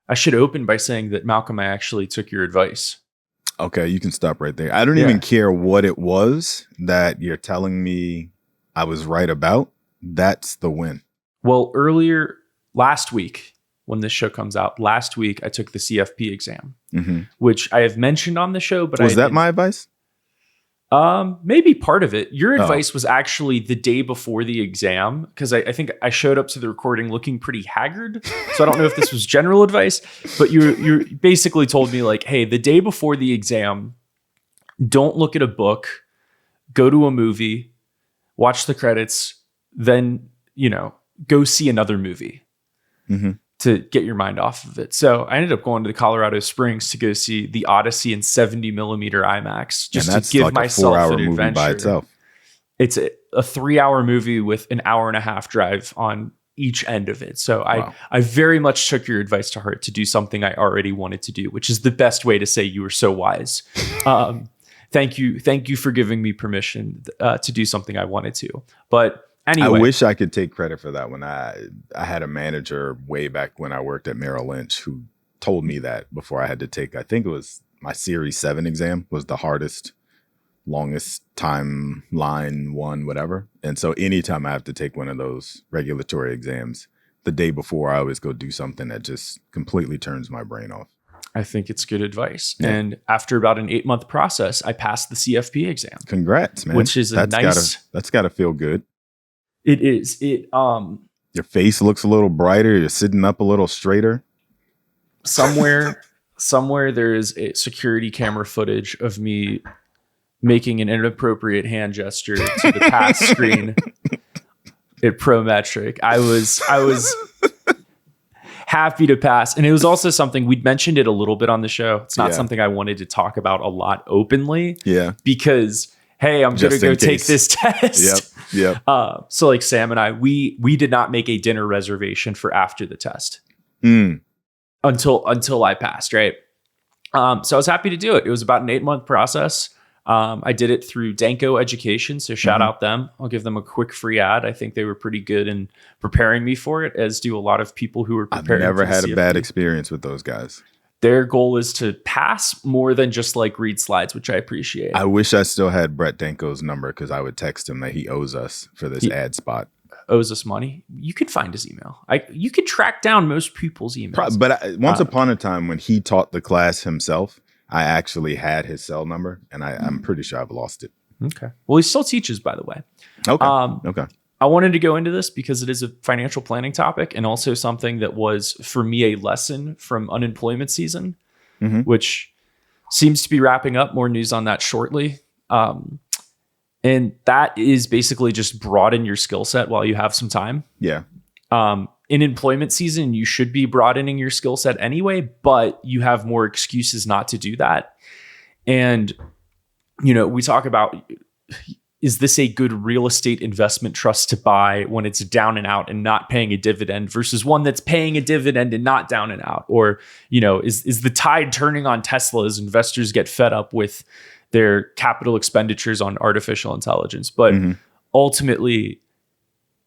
I should open by saying that, Malcolm, I actually took your advice. Okay, you can stop right there. I don't even care what it was that you're telling me I was right about. That's the win. Well, earlier last week, when this show comes out, last week I took the CFP exam, which I have mentioned on the show. But was that my advice? Maybe part of it. Your advice was actually the day before the exam, because I think I showed up to the recording looking pretty haggard. So I don't know if this was general advice, but you basically told me like, hey, the day before the exam, don't look at a book, go to a movie, watch the credits, then, go see another movie to get your mind off of it. So I ended up going to the Colorado Springs to go see The Odyssey in 70 millimeter IMAX, just to give myself an adventure. Movie by itself. It's a 3-hour movie with an hour and a half drive on each end of it. So I very much took your advice to heart to do something I already wanted to do, which is the best way to say you were so wise. Thank you for giving me permission to do something I wanted to. But anyway, I wish I could take credit for that. When I had a manager way back when I worked at Merrill Lynch who told me that before I had to take, I think it was my Series 7 exam was the hardest, longest timeline one, whatever. And so anytime I have to take one of those regulatory exams, the day before I always go do something that just completely turns my brain off. I think it's good advice. Yeah. And after about an 8-month process, I passed the CFP exam. Congrats, man. Which is that's gotta feel good. It is. Your face looks a little brighter. You're sitting up a little straighter. Somewhere there is a security camera footage of me making an inappropriate hand gesture to the pass screen at Prometric. I was happy to pass. And it was also something we'd mentioned it a little bit on the show. It's not something I wanted to talk about a lot openly. Yeah. Because, hey, I'm going to go take this test. Yep. So like Sam and I, we did not make a dinner reservation for after the test until I passed. Right. So I was happy to do it. It was about an 8-month process. I did it through Danko Education. So shout out them. I'll give them a quick free ad. I think they were pretty good in preparing me for it, as do a lot of people who were preparing. I've never had a bad experience with those guys. Their goal is to pass more than just like read slides, which I appreciate. I wish I still had Brett Danko's number, because I would text him that he owes us for this ad spot. Owes us money. You could find his email. You could track down most people's emails. But once upon a time, when he taught the class himself, I actually had his cell number, and I'm pretty sure I've lost it. Okay. Well, he still teaches, by the way. Okay. Okay. I wanted to go into this because it is a financial planning topic, and also something that was, for me, a lesson from unemployment season, which seems to be wrapping up. More news on that shortly. And that is basically just broaden your skill set while you have some time. Yeah. In employment season, you should be broadening your skill set anyway, but you have more excuses not to do that. And, we talk about, is this a good real estate investment trust to buy when it's down and out and not paying a dividend versus one that's paying a dividend and not down and out? Or, is the tide turning on Tesla as investors get fed up with their capital expenditures on artificial intelligence? But ultimately,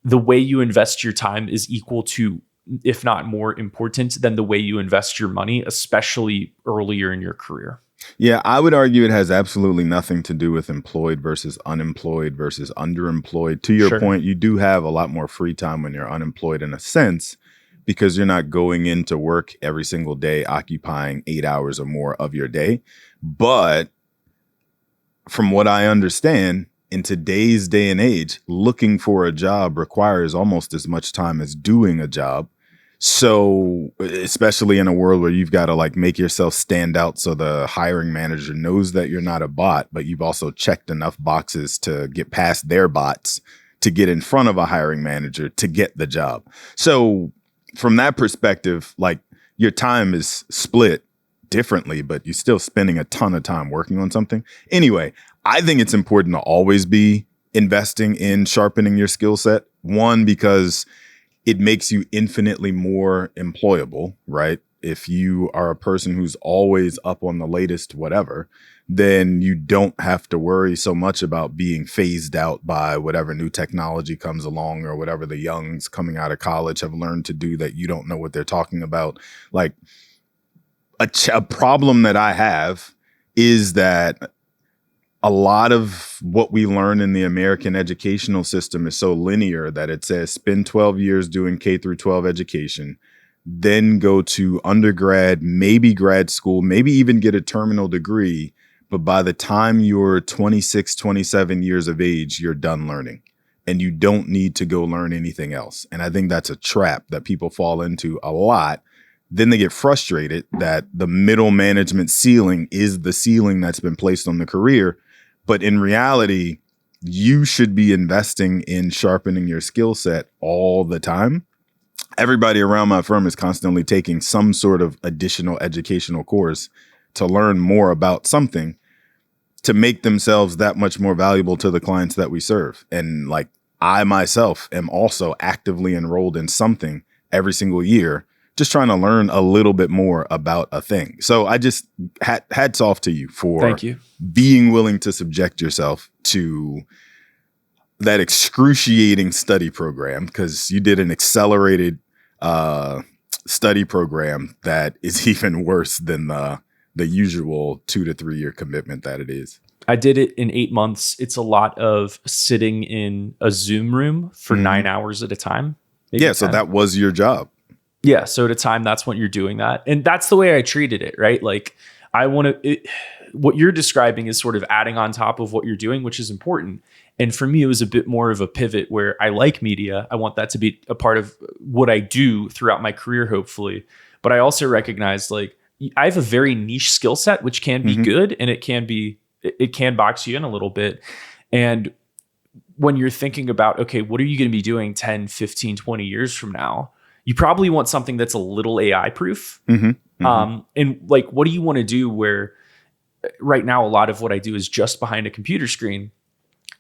the way you invest your time is equal to, if not more important than the way you invest your money, especially earlier in your career. Yeah, I would argue it has absolutely nothing to do with employed versus unemployed versus underemployed. To your point, you do have a lot more free time when you're unemployed, in a sense, because you're not going into work every single day occupying 8 hours or more of your day. But from what I understand, in today's day and age, looking for a job requires almost as much time as doing a job. So especially in a world where you've got to make yourself stand out so the hiring manager knows that you're not a bot, but you've also checked enough boxes to get past their bots to get in front of a hiring manager to get the job. So from that perspective, your time is split differently, but you're still spending a ton of time working on something. Anyway, I think it's important to always be investing in sharpening your skill set. One, because it makes you infinitely more employable, right? If you are a person who's always up on the latest whatever, then you don't have to worry so much about being phased out by whatever new technology comes along or whatever the youngs coming out of college have learned to do that you don't know what they're talking about. Like a problem that I have is that a lot of what we learn in the American educational system is so linear that it says spend 12 years doing K through 12 education, then go to undergrad, maybe grad school, maybe even get a terminal degree. But by the time you're 26, 27 years of age, you're done learning and you don't need to go learn anything else. And I think that's a trap that people fall into a lot. Then they get frustrated that the middle management ceiling is the ceiling that's been placed on the career. But in reality, you should be investing in sharpening your skill set all the time. Everybody around my firm is constantly taking some sort of additional educational course to learn more about something to make themselves that much more valuable to the clients that we serve. And like I myself am also actively enrolled in something every single year, just trying to learn a little bit more about a thing. So I just hats off to you for Thank you. Being willing to subject yourself to that excruciating study program, because you did an accelerated study program that is even worse than the usual 2 to 3 year commitment that it is. I did it in 8 months. It's a lot of sitting in a Zoom room for 9 hours at a time. Yeah, so that was your job. Yeah, so at a time, that's when you're doing that. And that's the way I treated it, right? Like I want to, what you're describing is sort of adding on top of what you're doing, which is important. And for me, it was a bit more of a pivot where I like media. I want that to be a part of what I do throughout my career, hopefully. But I also recognize like I have a very niche skill set, which can be good and it can box you in a little bit. And when you're thinking about, okay, what are you going to be doing 10, 15, 20 years from now? You probably want something that's a little AI proof. And like, what do you want to do where right now, a lot of what I do is just behind a computer screen.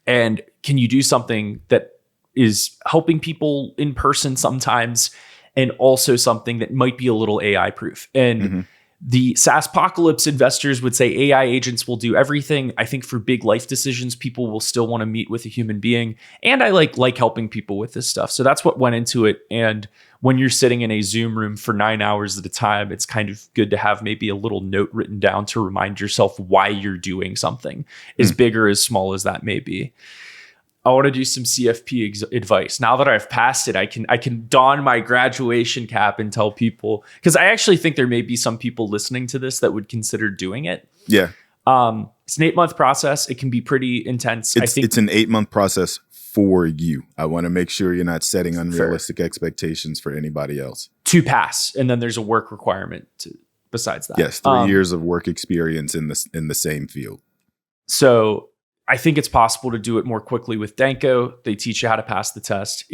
And can you do something that is helping people in person sometimes and also something that might be a little AI proof? And the SaaSpocalypse investors would say AI agents will do everything. I think for big life decisions, people will still want to meet with a human being. And I like helping people with this stuff. So that's what went into it. And when you're sitting in a Zoom room for 9 hours at a time, it's kind of good to have maybe a little note written down to remind yourself why you're doing something, as big or as small as that may be. I want to do some CFP advice. Now that I've passed it, I can don my graduation cap and tell people, because I actually think there may be some people listening to this that would consider doing it. Yeah. It's an 8-month process. It can be pretty intense. I think it's an 8-month process for you. I want to make sure you're not setting unrealistic expectations for anybody else. To pass. And then there's a work requirement besides that. Yes. 3 years of work experience in the same field. So I think it's possible to do it more quickly with Danko. They teach you how to pass the test.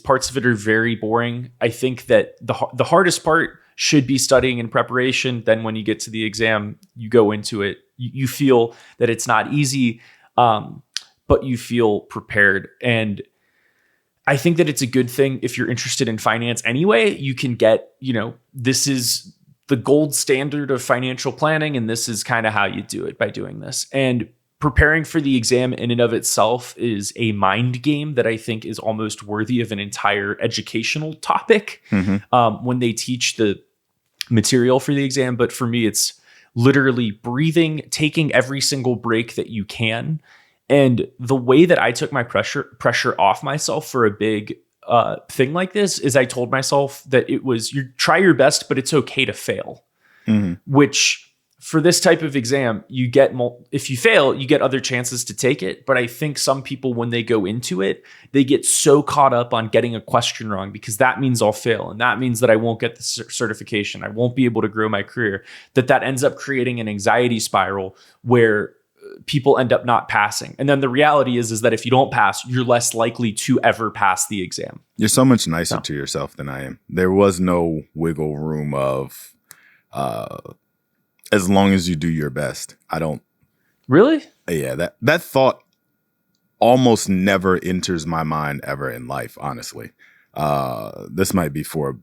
Parts of it are very boring. I think that the hardest part should be studying in preparation. Then when you get to the exam, you go into it. You feel that it's not easy, but you feel prepared. And I think that it's a good thing if you're interested in finance anyway. You can get, this is the gold standard of financial planning, and this is kind of how you do it by doing this. And preparing for the exam in and of itself is a mind game that I think is almost worthy of an entire educational topic when they teach the material for the exam. But for me, it's literally breathing, taking every single break that you can. And the way that I took my pressure off myself for a big thing like this is I told myself that it was, you try your best, but it's okay to fail, which for this type of exam, you get if you fail, you get other chances to take it. But I think some people, when they go into it, they get so caught up on getting a question wrong because that means I'll fail. And that means that I won't get the certification. I won't be able to grow my career. That ends up creating an anxiety spiral where people end up not passing. And then the reality is that if you don't pass, you're less likely to ever pass the exam. You're so much nicer to yourself than I am. There was no wiggle room of, as long as you do your best. I don't. Really? Yeah, that thought almost never enters my mind ever in life, honestly. This might be for a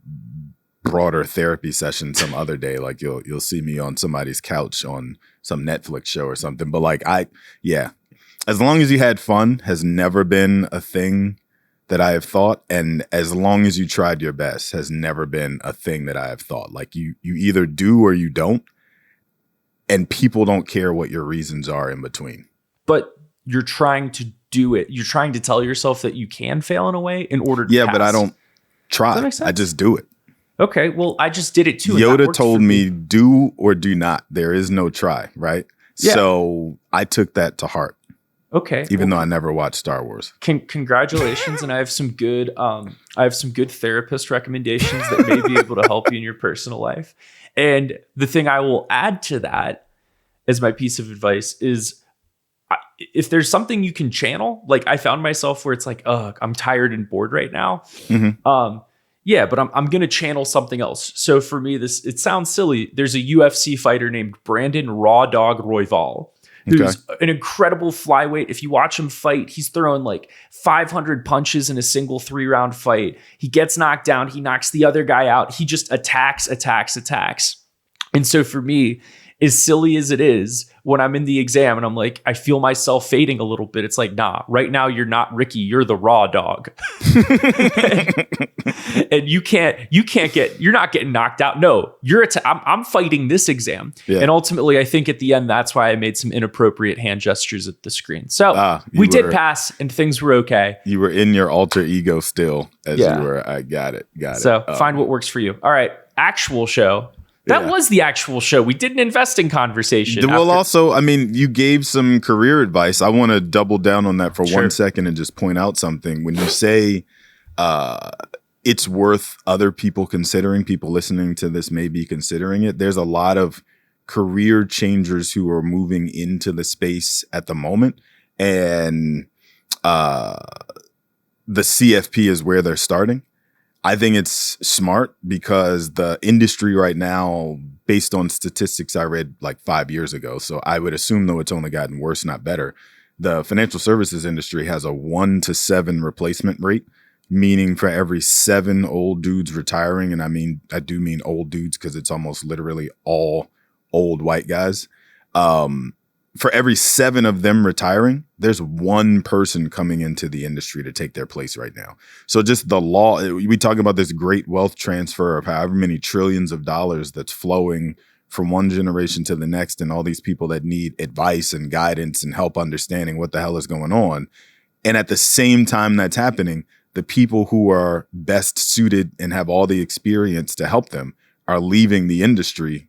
broader therapy session some other day. Like you'll see me on somebody's couch on some Netflix show or something. But like as long as you had fun has never been a thing that I have thought, and as long as you tried your best has never been a thing that I have thought. Like you either do or you don't, and people don't care what your reasons are in between. But you're trying to do it. You're trying to tell yourself that you can fail in a way in order to pass. But I don't try. Does that make sense? I just do it. Okay, well, I just did it too. Yoda told me, do or do not. There is no try, right? Yeah. So I took that to heart. Okay. Even though I never watched Star Wars. Congratulations. And I have some good therapist recommendations that may be able to help you in your personal life. And the thing I will add to that as my piece of advice is if there's something you can channel, like I found myself where it's like, I'm tired and bored right now. Mm-hmm. But I'm going to channel something else. So for me, it sounds silly. There's a UFC fighter named Brandon Raw Dog Royval, who's an incredible flyweight. If you watch him fight, he's throwing like 500 punches in a single 3-round fight. He gets knocked down. He knocks the other guy out. He just attacks. And so for me, as silly as it is, when I'm in the exam and I'm like, I feel myself fading a little bit. It's like, nah, right now you're not Ricky. You're the raw dog. And you're not getting knocked out. No, I'm fighting this exam. Yeah. And ultimately, I think at the end, that's why I made some inappropriate hand gestures at the screen. So we did pass and things were okay. You were in your alter ego still as you were. I got it. So find what works for you. All right. Actual show. That was the actual show. We did an investing conversation. Well, also, I mean, you gave some career advice. I want to double down on that for 1 second and just point out something. When you say it's worth other people considering, people listening to this may be considering it, there's a lot of career changers who are moving into the space at the moment. And the CFP is where they're starting. I think it's smart because the industry right now, based on statistics I read like 5 years ago, so I would assume, though it's only gotten worse, not better, the financial services industry has a 1 to 7 replacement rate, meaning for every 7 old dudes retiring, and I do mean old dudes because it's almost literally all old white guys. For every 7 of them retiring, there's 1 person coming into the industry to take their place right now. So just the law, we talk about this great wealth transfer of however many trillions of dollars that's flowing from one generation to the next, and all these people that need advice and guidance and help understanding what the hell is going on. And at the same time that's happening, the people who are best suited and have all the experience to help them are leaving the industry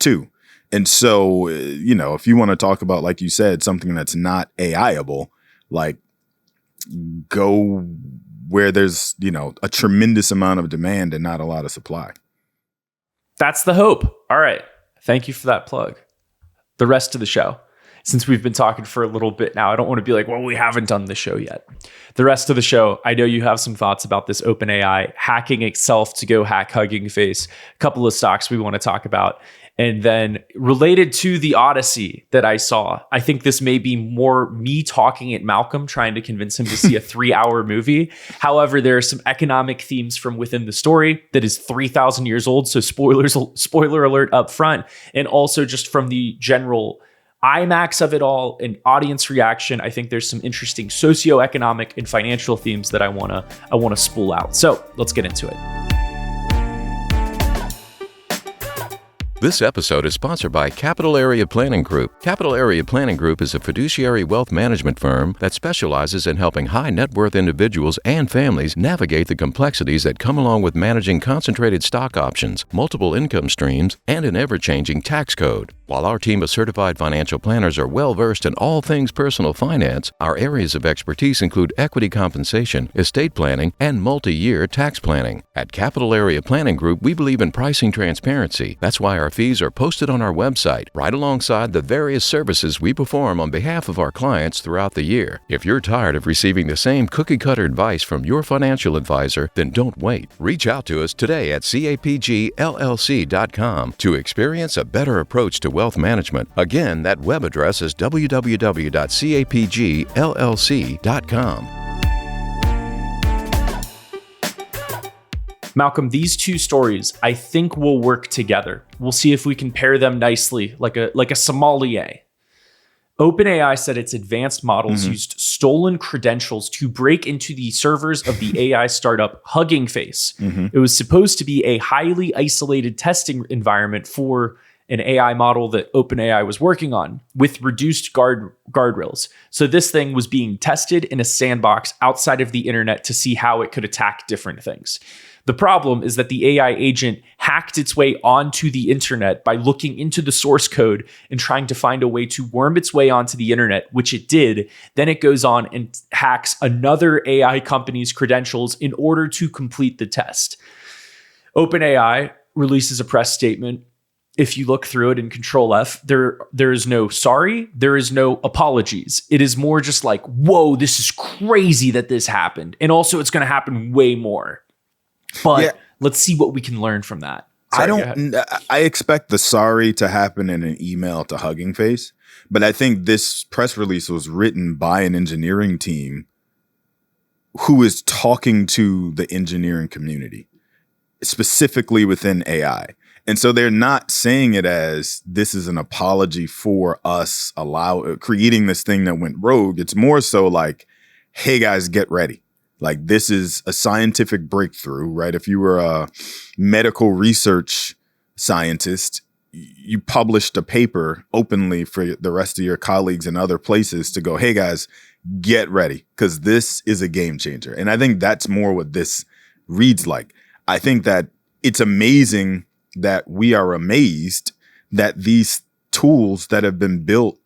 too. And so, if you want to talk about, like you said, something that's not AI-able, like go where there's, a tremendous amount of demand and not a lot of supply. That's the hope. All right. Thank you for that plug. The rest of the show, since we've been talking for a little bit now, I don't want to be like, well, we haven't done the show yet. The rest of the show, I know you have some thoughts about this OpenAI hacking itself to go hack Hugging Face. A couple of stocks we want to talk about. And then related to the Odyssey that I saw, I think this may be more me talking at Malcolm, trying to convince him to see a 3-hour movie. However, there are some economic themes from within the story that is 3,000 years old. So spoiler alert up front. And also just from the general IMAX of it all and audience reaction, I think there's some interesting socioeconomic and financial themes that I want to spool out. So let's get into it. This episode is sponsored by Capital Area Planning Group. Capital Area Planning Group is a fiduciary wealth management firm that specializes in helping high net worth individuals and families navigate the complexities that come along with managing concentrated stock options, multiple income streams, and an ever-changing tax code. While our team of certified financial planners are well-versed in all things personal finance, our areas of expertise include equity compensation, estate planning, and multi-year tax planning. At Capital Area Planning Group, we believe in pricing transparency. That's why our fees are posted on our website, right alongside the various services we perform on behalf of our clients throughout the year. If you're tired of receiving the same cookie-cutter advice from your financial advisor, then don't wait. Reach out to us today at capgllc.com to experience a better approach to wealth management. Again, that web address is www.capgllc.com. Malcolm, these two stories I think will work together. We'll see if we can pair them nicely, like a sommelier. OpenAI said its advanced models used stolen credentials to break into the servers of the AI startup Hugging Face. It was supposed to be a highly isolated testing environment for an AI model that OpenAI was working on with reduced guardrails. So this thing was being tested in a sandbox outside of the internet to see how it could attack different things. The problem is that the AI agent hacked its way onto the internet by looking into the source code and trying to find a way to worm its way onto the internet, which it did. Then it goes on and hacks another AI company's credentials in order to complete the test. OpenAI releases a press statement. If you look through it in Control F, there is no sorry, there is no apologies. It is more just like, whoa, this is crazy that this happened. And also it's going to happen way more. But let's see what we can learn from that. Sorry, I expect the sorry to happen in an email to Hugging Face, but I think this press release was written by an engineering team who is talking to the engineering community, specifically within AI. And so they're not saying it as this is an apology for us creating this thing that went rogue. It's more so like, hey guys, get ready. Like, this is a scientific breakthrough, right? If you were a medical research scientist, you published a paper openly for the rest of your colleagues in other places to go, hey guys, get ready, because this is a game changer. And I think that's more what this reads like. I think that it's amazing that we are amazed that these tools that have been built,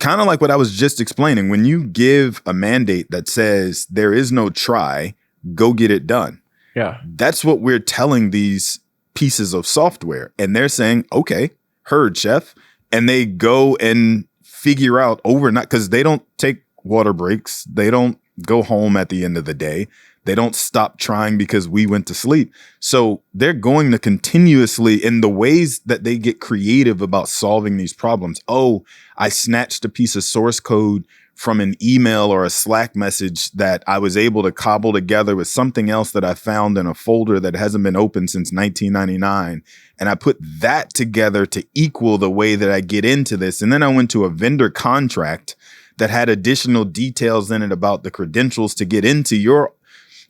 kind of like what I was just explaining, when you give a mandate that says there is no try, go get it done. Yeah. That's what we're telling these pieces of software. And they're saying, okay, heard, chef. And they go and figure out overnight, because they don't take water breaks. They don't go home at the end of the day. They don't stop trying because we went to sleep. So they're going to continuously, in the ways that they get creative about solving these problems. Oh, I snatched a piece of source code from an email or a Slack message that I was able to cobble together with something else that I found in a folder that hasn't been opened since 1999. And I put that together to equal the way that I get into this. And then I went to a vendor contract that had additional details in it about the credentials to get into your,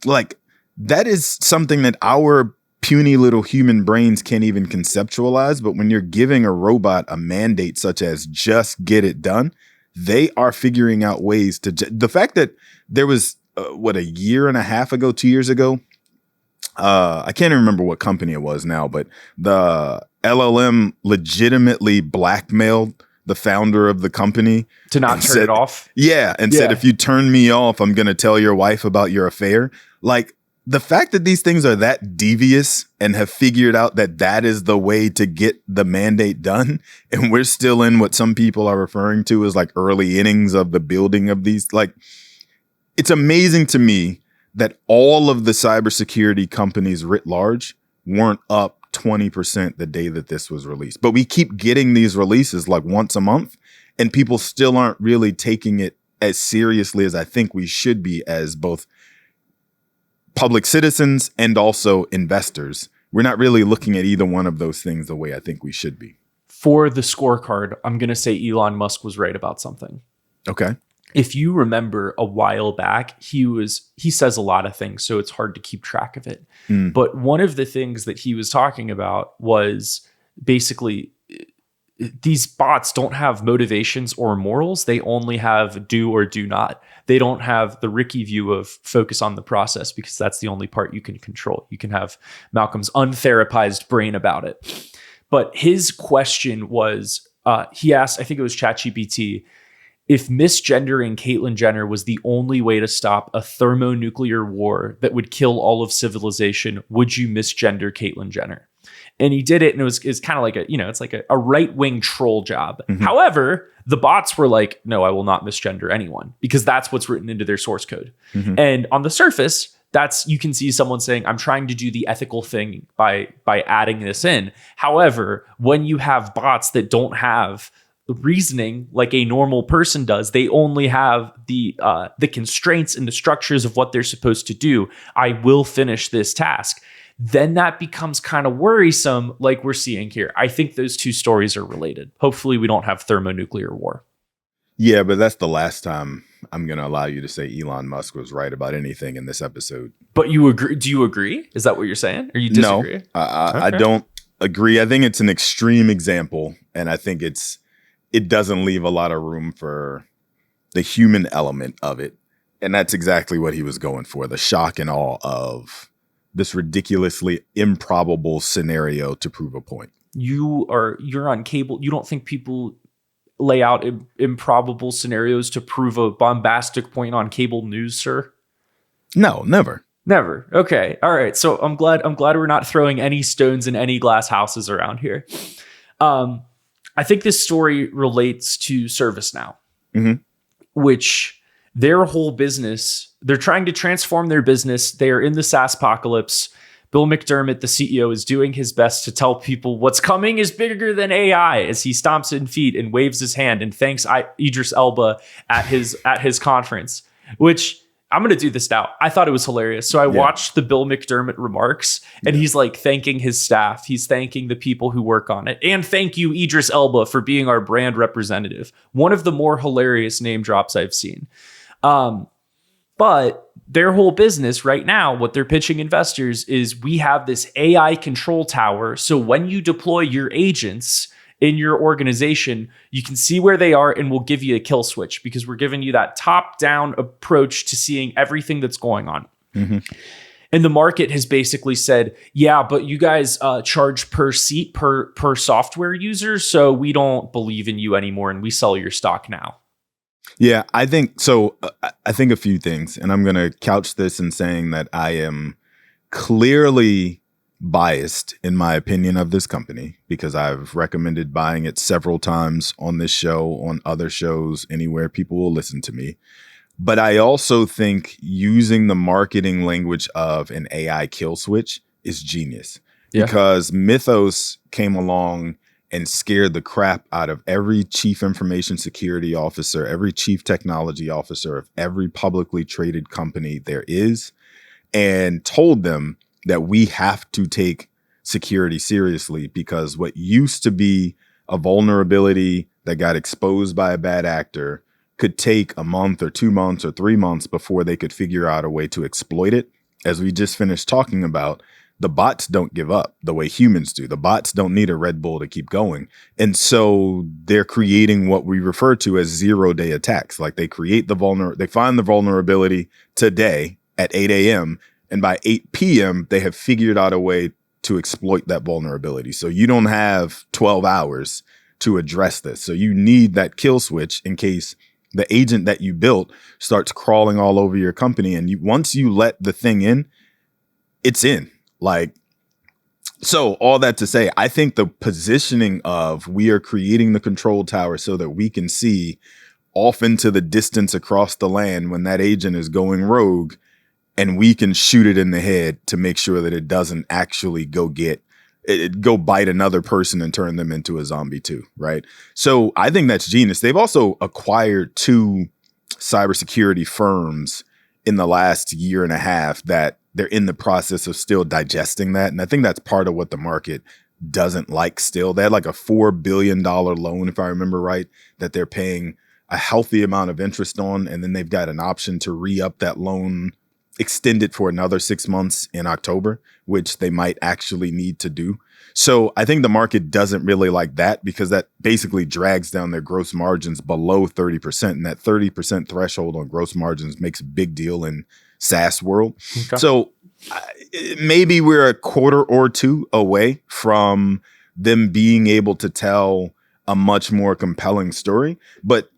like, that is something that our puny little human brains can't even conceptualize. But when you're giving a robot a mandate such as just get it done, they are figuring out ways to. The fact that there was, a year and a half ago, 2 years ago, I can't even remember what company it was now, but the LLM legitimately blackmailed the founder of the company to not turn it off. Yeah. And said, if you turn me off, I'm going to tell your wife about your affair. Like, the fact that these things are that devious and have figured out that that is the way to get the mandate done. And we're still in what some people are referring to as like early innings of the building of these. Like, it's amazing to me that all of the cybersecurity companies writ large weren't up 20% the day that this was released. But we keep getting these releases like once a month, and people still aren't really taking it as seriously as I think we should be as both public citizens and also investors. We're not really looking at either one of those things the way I think we should be. For the scorecard, I'm going to say Elon Musk was right about something. Okay. If you remember a while back, he says a lot of things, so it's hard to keep track of it. But one of the things that he was talking about was basically these bots don't have motivations or morals. They only have do or do not. They don't have the Ricky view of focus on the process, because that's the only part you can control. You can have Malcolm's untherapized brain about it. But his question was, he asked, I think it was ChatGPT, if misgendering Caitlyn Jenner was the only way to stop a thermonuclear war that would kill all of civilization, would you misgender Caitlyn Jenner? And he did it, and it was kind of like it's like a right-wing troll job. Mm-hmm. However, the bots were like, no, I will not misgender anyone, because that's what's written into their source code. Mm-hmm. And on the surface, you can see someone saying, I'm trying to do the ethical thing by adding this in. However, when you have bots that don't have reasoning like a normal person does, they only have the constraints and the structures of what they're supposed to do. I will finish this task. then that becomes kind of worrisome, like we're seeing here. I think those two stories are related. Hopefully we don't have thermonuclear war. Yeah, but that's the last time I'm going to allow you to say Elon Musk was right about anything in this episode. But you agree? Do you agree? Is that what you're saying? Or you disagree? No, I don't agree. I think it's an extreme example, and I think it doesn't leave a lot of room for the human element of it. And that's exactly what he was going for, the shock and awe of this ridiculously improbable scenario to prove a point. You're on cable. You don't think people lay out improbable scenarios to prove a bombastic point on cable news, sir? No, never. Never. Okay. All right. So I'm glad we're not throwing any stones in any glass houses around here. I think this story relates to ServiceNow, which their whole business, they're trying to transform their business. They are in the SaaS apocalypse. Bill McDermott, the CEO, is doing his best to tell people what's coming is bigger than AI as he stomps in feet and waves his hand and thanks Idris Elba at his conference, which I'm going to do this now. I thought it was hilarious. So I watched the Bill McDermott remarks and he's like thanking his staff. He's thanking the people who work on it. And thank you, Idris Elba, for being our brand representative. One of the more hilarious name drops I've seen. But their whole business right now, what they're pitching investors is we have this AI control tower. So when you deploy your agents in your organization, you can see where they are and we'll give you a kill switch because we're giving you that top-down approach to seeing everything that's going on. And the market has basically said, yeah, but you guys charge per seat, per software user, so we don't believe in you anymore and we sell your stock now. Yeah, I think so. I think a few things, and I'm going to couch this in saying that I am clearly biased in my opinion of this company because I've recommended buying it several times on this show, on other shows, anywhere people will listen to me. But I also think using the marketing language of an AI kill switch is genius because Mythos came along and scared the crap out of every chief information security officer, every chief technology officer of every publicly traded company there is, and told them that we have to take security seriously because what used to be a vulnerability that got exposed by a bad actor could take a month or 2 months or 3 months before they could figure out a way to exploit it. As we just finished talking about, the bots don't give up the way humans do. The bots don't need a Red Bull to keep going. And so they're creating what we refer to as 0-day attacks. Like they create they find the vulnerability today at 8 a.m. and by 8 p.m. they have figured out a way to exploit that vulnerability. So you don't have 12 hours to address this. So you need that kill switch in case the agent that you built starts crawling all over your company. And once you let the thing in, it's in. Like, so all that to say, I think the positioning of we are creating the control tower so that we can see off into the distance across the land when that agent is going rogue and we can shoot it in the head to make sure that it doesn't actually go bite another person and turn them into a zombie too, right? So I think that's genius. They've also acquired 2 cybersecurity firms in the last year and a half that they're in the process of still digesting that. And I think that's part of what the market doesn't like still. They had like a $4 billion loan, if I remember right, that they're paying a healthy amount of interest on. And then they've got an option to re-up that loan, extend it for another 6 months in October, which they might actually need to do. So I think the market doesn't really like that because that basically drags down their gross margins below 30%. And that 30% threshold on gross margins makes a big deal in SaaS world. Okay. So maybe we're a quarter or 2 away from them being able to tell a much more compelling story. But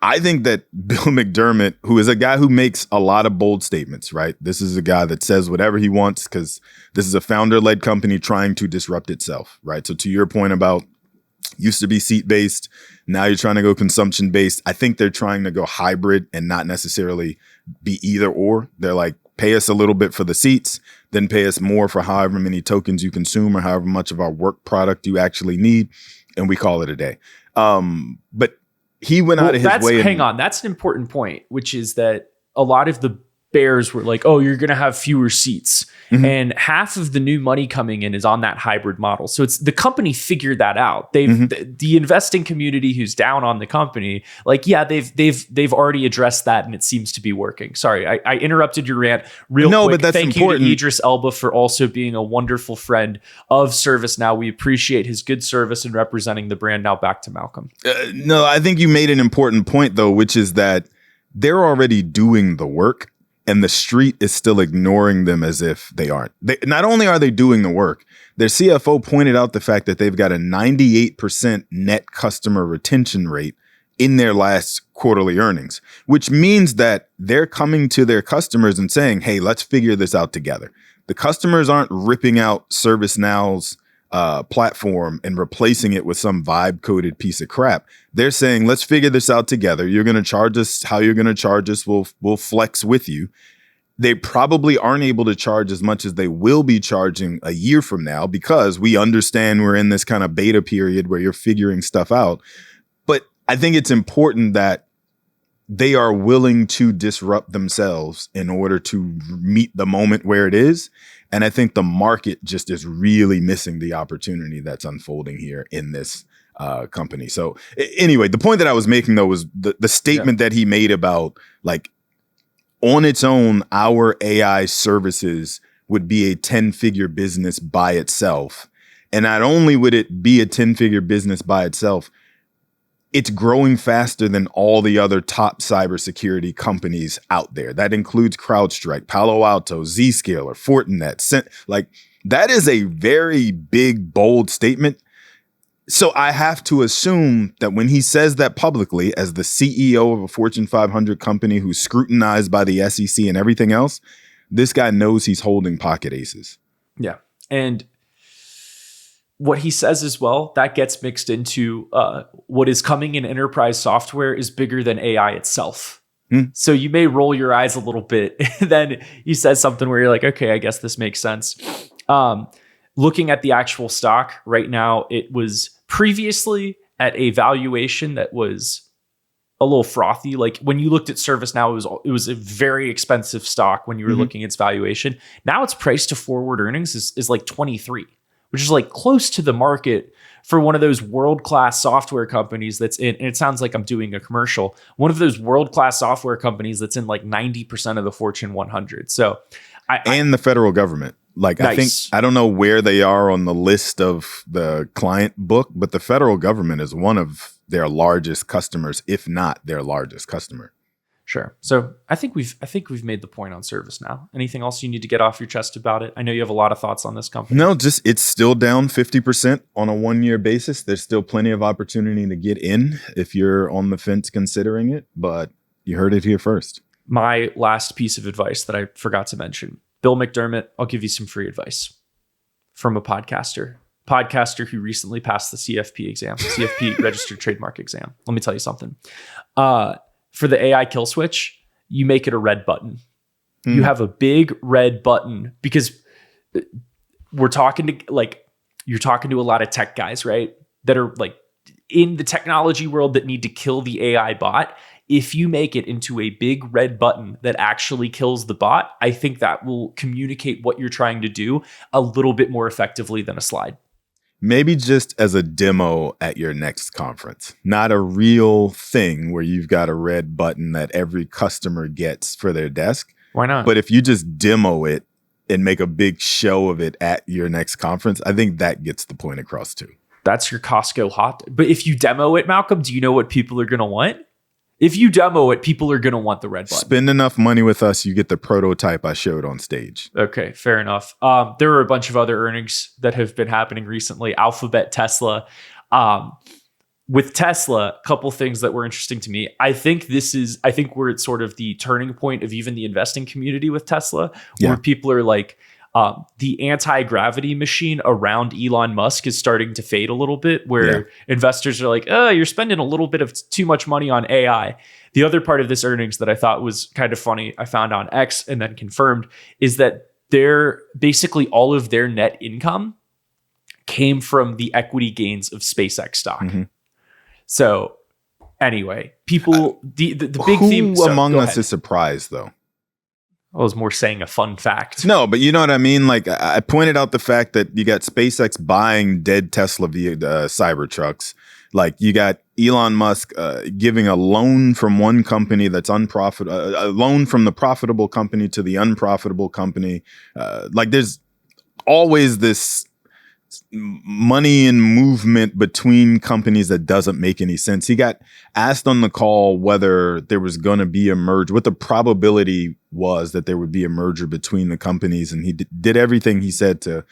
I think that Bill McDermott, who is a guy who makes a lot of bold statements, right? This is a guy that says whatever he wants because this is a founder-led company trying to disrupt itself, right? So to your point about used to be seat-based, now you're trying to go consumption-based. I think they're trying to go hybrid and not necessarily be either or. They're like, pay us a little bit for the seats, then pay us more for however many tokens you consume or however much of our work product you actually need, and we call it a day. But he went out of his way. Hang on, that's an important point, which is that a lot of the bears were like, oh, you're going to have fewer seats. And half of the new money coming in is on that hybrid model. So it's the company figured that out. The investing community who's down on the company, like, yeah, they've already addressed that, and it seems to be working. Sorry, I interrupted your rant real quick. But that's Thank important. you to Idris Elba for also being a wonderful friend of ServiceNow. We appreciate his good service in representing the brand. Now back to Malcolm. No, I think you made an important point, though, which is that they're already doing the work. And the street is still ignoring them as if they aren't. Not only are they doing the work, their CFO pointed out the fact that they've got a 98% net customer retention rate in their last quarterly earnings, which means that they're coming to their customers and saying, hey, let's figure this out together. The customers aren't ripping out ServiceNow's platform and replacing it with some vibe coded piece of crap. They're saying, let's figure this out together. You're going to charge us how you're going to charge us. We'll flex with you. They probably aren't able to charge as much as they will be charging a year from now, because we understand we're in this kind of beta period where you're figuring stuff out. But I think it's important that they are willing to disrupt themselves in order to meet the moment where it is. And I think the market just is really missing the opportunity that's unfolding here in this company. So anyway, the point that I was making, though, was the statement that he made about, like, on its own, our AI services would be a 10-figure business by itself. And not only would it be a 10-figure business by itself, it's growing faster than all the other top cybersecurity companies out there. That includes CrowdStrike, Palo Alto, Zscaler, Fortinet. Like, that is a very big, bold statement. So I have to assume that when he says that publicly as the CEO of a Fortune 500 company who's scrutinized by the SEC and everything else, this guy knows he's holding pocket aces. Yeah. And what he says as well, that gets mixed into what is coming in enterprise software is bigger than AI itself. So you may roll your eyes a little bit. Then he says something where you're like, okay, I guess this makes sense. Looking at the actual stock right now, it was previously at a valuation that was a little frothy. Like, when you looked at ServiceNow, it was a very expensive stock when you were looking at its valuation. Now its price to forward earnings is like 23. Which is like close to the market for one of those world-class software companies that's in, and it sounds like I'm doing a commercial, one of those world-class software companies that's in like 90% of the Fortune 100. So, and the federal government. Like, nice. I don't know where they are on the list of the client book, but the federal government is one of their largest customers, if not their largest customer. Sure. So I think we've made the point on ServiceNow. Anything else you need to get off your chest about it? I know you have a lot of thoughts on this company. No, just it's still down 50% on a 1-year basis. There's still plenty of opportunity to get in if you're on the fence considering it, but you heard it here first. My last piece of advice that I forgot to mention, Bill McDermott, I'll give you some free advice from a podcaster who recently passed the CFP exam, CFP registered trademark exam. Let me tell you something. For the AI kill switch, you make it a red button. You have a big red button, because you're talking to a lot of tech guys, right? That are like in the technology world that need to kill the AI bot. If you make it into a big red button that actually kills the bot, I think that will communicate what you're trying to do a little bit more effectively than a slide. Maybe just as a demo at your next conference, not a real thing where you've got a red button that every customer gets for their desk. Why not? But if you just demo it and make a big show of it at your next conference, I think that gets the point across too. That's your Costco hot. But if you demo it, Malcolm, do you know what people are going to want? If you demo it, people are going to want the red button. Spend enough money with us, you get the prototype I showed on stage. Okay, fair enough. There are a bunch of other earnings that have been happening recently. Alphabet, Tesla. With Tesla, a couple things that were interesting to me. I think we're at sort of the turning point of even the investing community with Tesla, where people are like, the anti-gravity machine around Elon Musk is starting to fade a little bit, where investors are like, oh, you're spending a little bit of too much money on AI. The other part of this earnings that I thought was kind of funny, I found on X and then confirmed, is that they're basically all of their net income came from the equity gains of SpaceX stock. So anyway, people, the big theme. Who among us is surprised though? I was more saying a fun fact. No, but you know what I mean? Like I pointed out the fact that you got SpaceX buying dead Tesla Cybertrucks. Like you got Elon Musk giving a loan from one company that's unprofitable, a loan from the profitable company to the unprofitable company. Like there's always this money and movement between companies that doesn't make any sense. He got asked on the call whether there was going to be a merger, what the probability was that there would be a merger between the companies. And he did everything he said to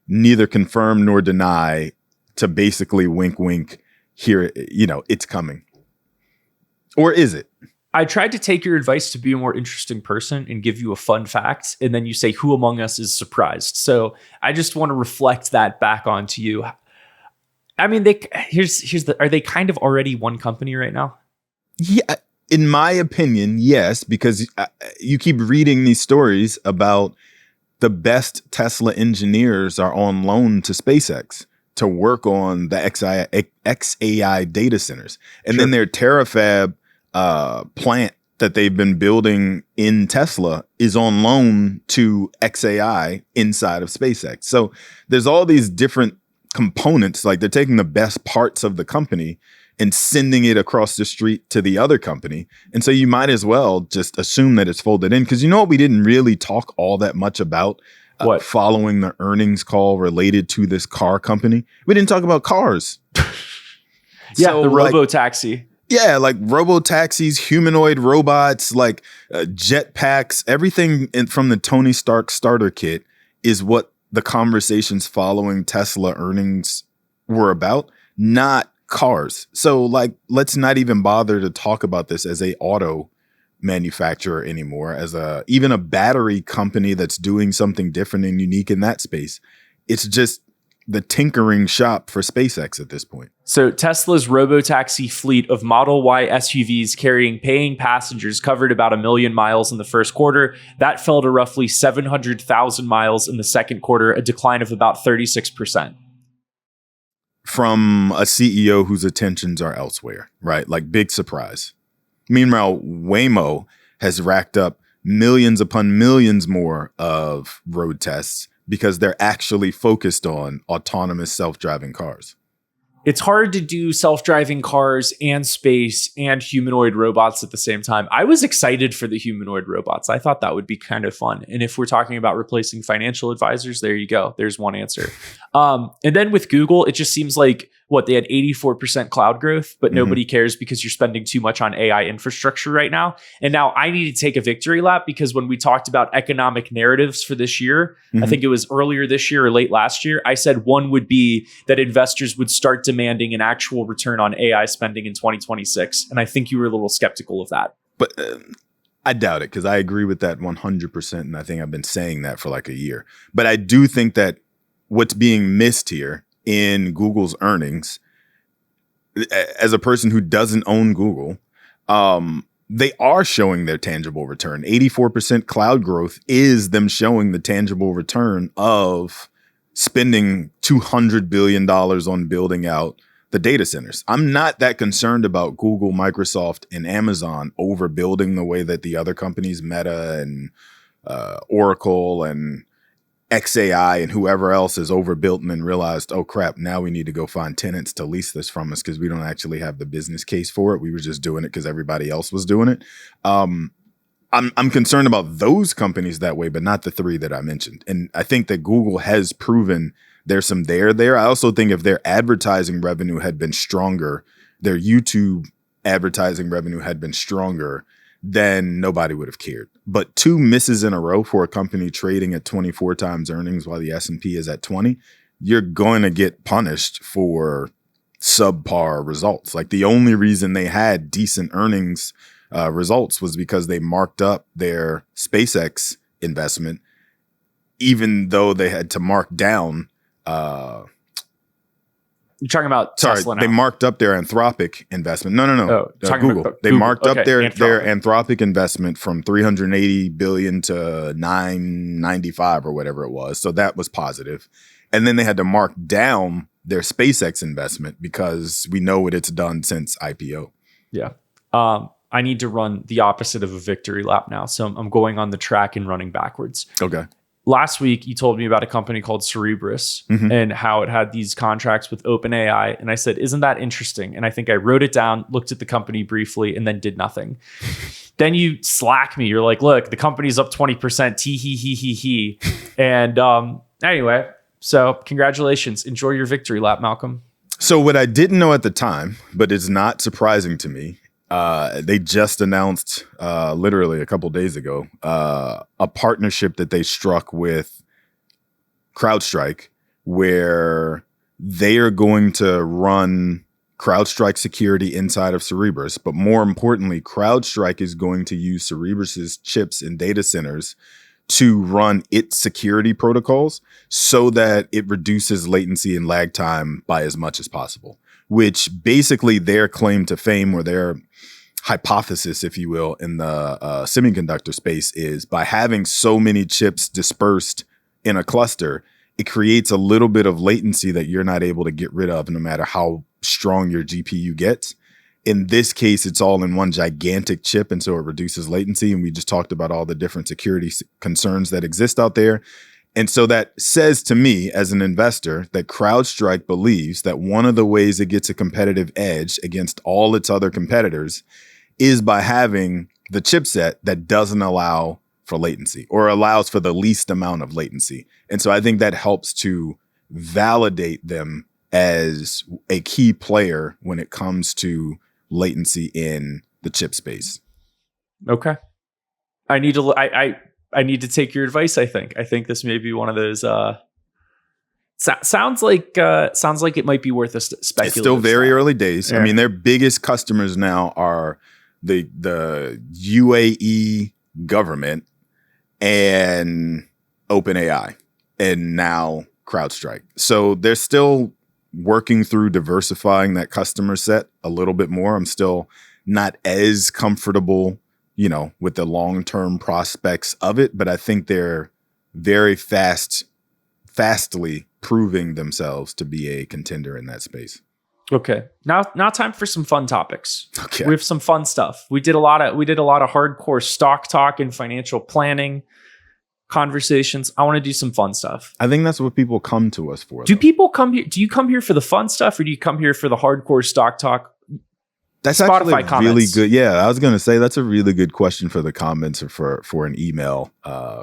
neither confirm nor deny, to basically wink, wink, here, it's coming. Or is it? I tried to take your advice to be a more interesting person and give you a fun fact, and then you say, who among us is surprised? So I just want to reflect that back onto you. I mean, are they kind of already one company right now? Yeah, in my opinion, yes, because you keep reading these stories about the best Tesla engineers are on loan to SpaceX to work on the XAI data centers. And then their Terafab plant that they've been building in Tesla is on loan to XAI inside of SpaceX. So there's all these different components, like they're taking the best parts of the company and sending it across the street to the other company. And so you might as well just assume that it's folded in, because you know what we didn't really talk all that much about following the earnings call related to this car company? We didn't talk about cars. Yeah, so the Robotaxi. Yeah, like robotaxis, humanoid robots, like jetpacks, everything from the Tony Stark starter kit is what the conversations following Tesla earnings were about, not cars. So like, let's not even bother to talk about this as a auto manufacturer anymore, as even a battery company that's doing something different and unique in that space. It's just the tinkering shop for SpaceX at this point. So Tesla's Robotaxi fleet of Model Y SUVs carrying paying passengers covered about 1 million miles in the first quarter. That fell to roughly 700,000 miles in the second quarter, a decline of about 36%. From a CEO whose attentions are elsewhere, right? Like, big surprise. Meanwhile, Waymo has racked up millions upon millions more of road tests because they're actually focused on autonomous self-driving cars. It's hard to do self-driving cars and space and humanoid robots at the same time. I was excited for the humanoid robots. I thought that would be kind of fun. And if we're talking about replacing financial advisors, there you go. There's one answer. And then with Google, it just seems like they had 84% cloud growth, but nobody cares because you're spending too much on AI infrastructure right now. And now I need to take a victory lap, because when we talked about economic narratives for this year, I think it was earlier this year or late last year, I said one would be that investors would start demanding an actual return on AI spending in 2026. And I think you were a little skeptical of that. But I doubt it, because I agree with that 100%. And I think I've been saying that for like a year. But I do think that what's being missed here in Google's earnings, as a person who doesn't own Google, they are showing their tangible return. 84% cloud growth is them showing the tangible return of spending $200 billion on building out the data centers. I'm not that concerned about Google, Microsoft, and Amazon overbuilding the way that the other companies, Meta and Oracle and XAI and whoever else is overbuilt and then realized, oh crap, now we need to go find tenants to lease this from us because we don't actually have the business case for it. We were just doing it because everybody else was doing it. I'm concerned about those companies that way, but not the three that I mentioned. And I think that Google has proven there's some there. I also think if their advertising revenue had been stronger, their YouTube advertising revenue had been stronger, then nobody would have cared. But 2 misses in a row for a company trading at 24 times earnings while the S&P is at 20, you're going to get punished for subpar results. Like, the only reason they had decent earnings results was because they marked up their SpaceX investment, even though they had to mark down. You're talking about Tesla now. They marked up their Anthropic investment. No. Google. They Google. marked up their Anthropic investment from $380 billion to $995 or whatever it was. So that was positive. And then they had to mark down their SpaceX investment because we know what it's done since IPO. Yeah. I need to run the opposite of a victory lap now. So I'm going on the track and running backwards. Okay. Last week, you told me about a company called Cerebras and how it had these contracts with OpenAI. And I said, isn't that interesting? And I think I wrote it down, looked at the company briefly, and then did nothing. Then you slack me. You're like, look, the company's up 20%. Tee hee hee hee hee. And anyway, so congratulations. Enjoy your victory lap, Malcolm. So what I didn't know at the time, but it's not surprising to me, they just announced literally a couple days ago a partnership that they struck with CrowdStrike, where they are going to run CrowdStrike security inside of Cerebras. But more importantly, CrowdStrike is going to use Cerebras's chips in data centers to run its security protocols so that it reduces latency and lag time by as much as possible, which basically their claim to fame, or their hypothesis, if you will, in the semiconductor space is by having so many chips dispersed in a cluster, it creates a little bit of latency that you're not able to get rid of no matter how strong your GPU gets. In this case, it's all in one gigantic chip, and so it reduces latency. And we just talked about all the different security concerns that exist out there. And so that says to me as an investor that CrowdStrike believes that one of the ways it gets a competitive edge against all its other competitors is by having the chipset that doesn't allow for latency, or allows for the least amount of latency. And so I think that helps to validate them as a key player when it comes to latency in the chip space. Okay. I need to I need to take your advice. I think this may be one of those sounds like it might be worth a speculative. It's still very early days. Yeah. I mean, their biggest customers now are the UAE government and OpenAI, and now CrowdStrike. So they're still working through diversifying that customer set a little bit more. I'm still not as comfortable, with the long-term prospects of it, but I think they're very fastly proving themselves to be a contender in that space. Okay. Now time for some fun topics. Okay. We have some fun stuff. We did a lot of hardcore stock talk and financial planning conversations. I want to do some fun stuff. I think that's what people come to us for. Do people come here? Do you come here for the fun stuff, or do you come here for the hardcore stock talk? That's Spotify actually comments. Really good. Yeah, I was going to say that's a really good question for the comments, or for an email.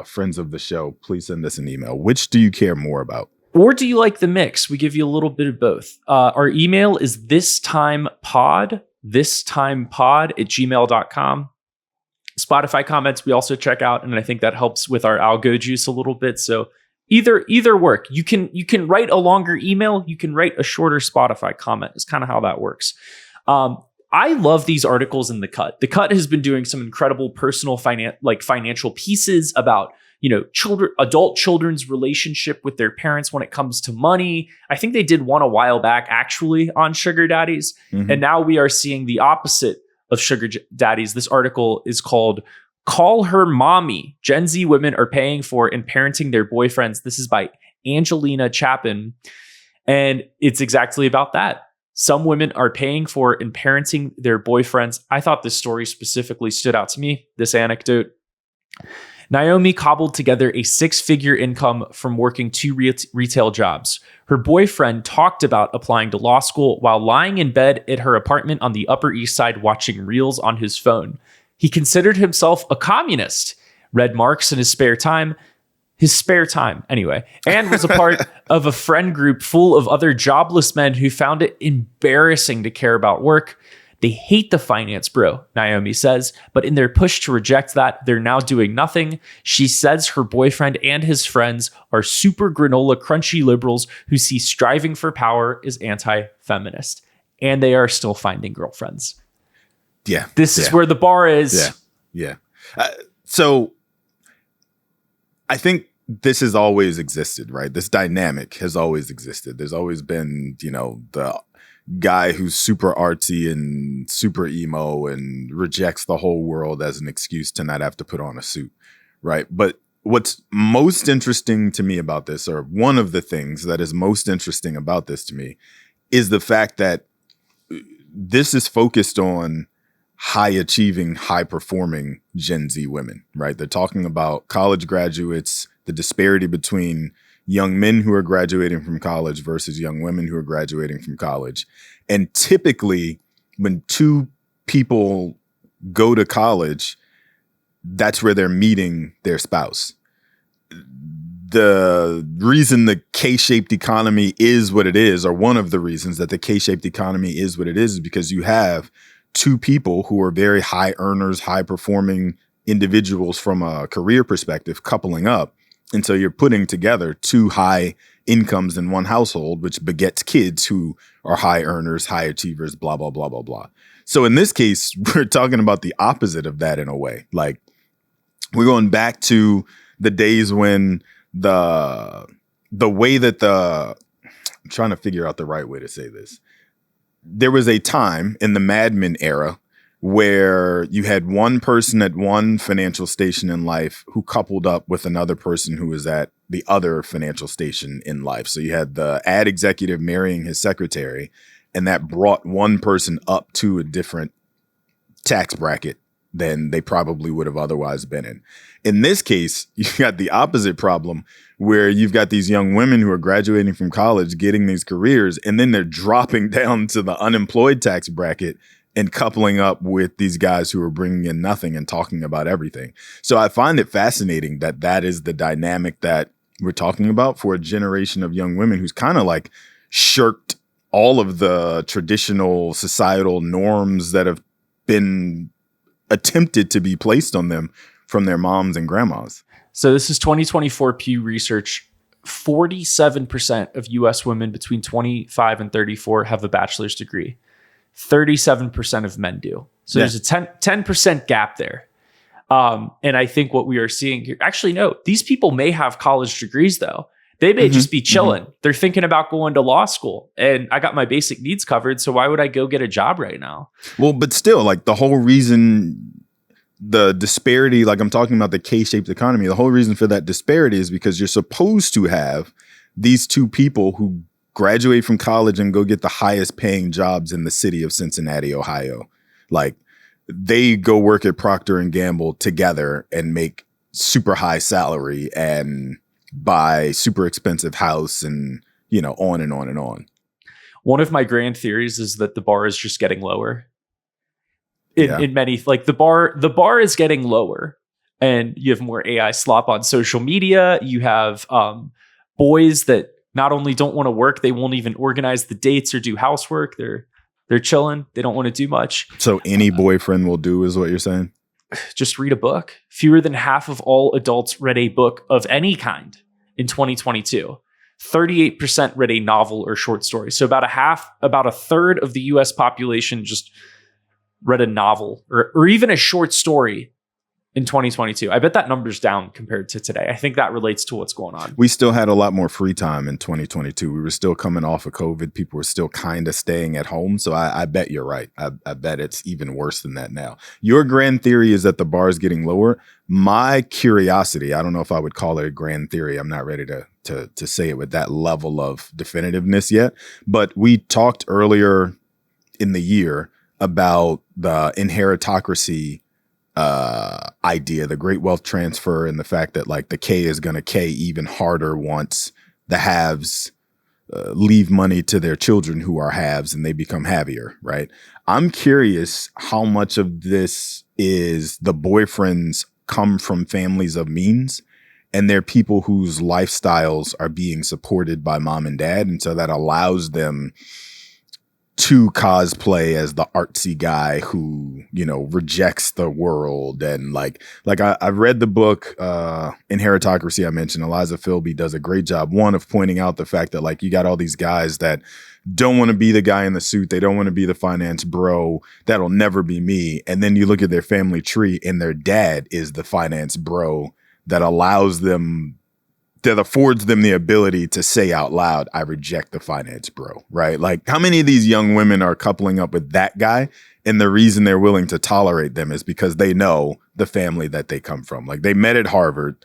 Friends of the show, please send us an email. Which do you care more about? Or do you like the mix? We give you a little bit of both. Our email is thistimepod @gmail.com. Spotify comments we also check out, and I think that helps with our algo juice a little bit. So either work. You can write a longer email, you can write a shorter Spotify comment. It's kind of how that works. I love these articles in The Cut. The Cut has been doing some incredible personal financial pieces about adult children's relationship with their parents when it comes to money. I think they did one a while back actually on sugar daddies. Mm-hmm. And now we are seeing the opposite of sugar daddies. This article is called Call Her Mommy. Gen Z women are paying for and parenting their boyfriends. This is by Angelina Chapin. And it's exactly about that. Some women are paying for and parenting their boyfriends. I thought this story specifically stood out to me, this anecdote. Naomi cobbled together a 6-figure income from working 2 retail jobs. Her boyfriend talked about applying to law school while lying in bed at her apartment on the Upper East Side watching reels on his phone. He considered himself a communist, read Marx in his spare time anyway, and was a part of a friend group full of other jobless men who found it embarrassing to care about work. They hate the finance bro, Naomi says, but in their push to reject that, they're now doing nothing. She says her boyfriend and his friends are super granola crunchy liberals who see striving for power as anti-feminist, and they are still finding girlfriends. Yeah. This is where the bar is. Yeah. So I think this has always existed, right? This dynamic has always existed. There's always been, the guy who's super artsy and super emo and rejects the whole world as an excuse to not have to put on a suit, right? But what's most interesting to me about this, or one of the things that is most interesting about this to me, is the fact that this is focused on high achieving, high performing Gen Z women, right? They're talking about college graduates, the disparity between young men who are graduating from college versus young women who are graduating from college. And typically when two people go to college, that's where they're meeting their spouse. The reason the K-shaped economy is what it is, or one of the reasons that the K-shaped economy is what it is because you have two people who are very high earners, high performing individuals from a career perspective coupling up. And so you're putting together two high incomes in one household, which begets kids who are high earners, high achievers, blah, blah, blah, blah, blah. So in this case, we're talking about the opposite of that in a way. Like we're going back to the days when the way that I'm trying to figure out the right way to say this. There was a time in the Mad Men era where you had one person at one financial station in life who coupled up with another person who was at the other financial station in life. So you had the ad executive marrying his secretary, and that brought one person up to a different tax bracket than they probably would have otherwise been in. In this case, you got the opposite problem where you've got these young women who are graduating from college, getting these careers, and then they're dropping down to the unemployed tax bracket and coupling up with these guys who are bringing in nothing and talking about everything. So I find it fascinating that that is the dynamic that we're talking about for a generation of young women who's kind of like shirked all of the traditional societal norms that have been attempted to be placed on them from their moms and grandmas. So this is 2024 Pew Research. 47% of U.S. women between 25 and 34 have a bachelor's degree. 37% of men do. So there's a 10% gap there. And I think what we are seeing here, actually, no, these people may have college degrees though. They may just be chilling. They're thinking about going to law school and I got my basic needs covered. So why would I go get a job right now? Well, but still, like the whole reason, the disparity, like I'm talking about the K-shaped economy, the whole reason for that disparity is because you're supposed to have these two people who graduate from college and go get the highest paying jobs in the city of Cincinnati, Ohio. Like they go work at Procter and Gamble together and make super high salary and buy super expensive house and, you know, on and on and on. One of my grand theories is that the bar is just getting lower. In many, like the bar is getting lower and you have more AI slop on social media. You have boys that not only don't want to work, they won't even organize the dates or do housework. They're chilling. They don't want to do much. So any boyfriend will do is what you're saying? Just read a book. Fewer than half of all adults read a book of any kind in 2022. 38% read a novel or short story. So about a third of the US population just read a novel or even a short story in 2022. I bet that number's down compared to today. I think that relates to what's going on. We still had a lot more free time in 2022. We were still coming off of COVID. People were still kind of staying at home. So I bet you're right. I bet it's even worse than that now. Your grand theory is that the bar is getting lower. My curiosity, I don't know if I would call it a grand theory. I'm not ready to say it with that level of definitiveness yet. But we talked earlier in the year about the inheritocracy idea, the great wealth transfer, and the fact that like the K is going to K even harder once the haves leave money to their children who are haves and they become havier, right? I'm curious how much of this is the boyfriends come from families of means and they're people whose lifestyles are being supported by mom and dad. And so that allows them to cosplay as the artsy guy who, you know, rejects the world. And I've read the book, Inheritocracy. I mentioned Eliza Philby does a great job, one, of pointing out the fact that like you got all these guys that don't want to be the guy in the suit. They don't want to be the finance bro. That'll never be me. And then you look at their family tree and their dad is the finance bro that allows them, that affords them the ability to say out loud, I reject the finance bro, right? Like how many of these young women are coupling up with that guy? And the reason they're willing to tolerate them is because they know the family that they come from. Like they met at Harvard.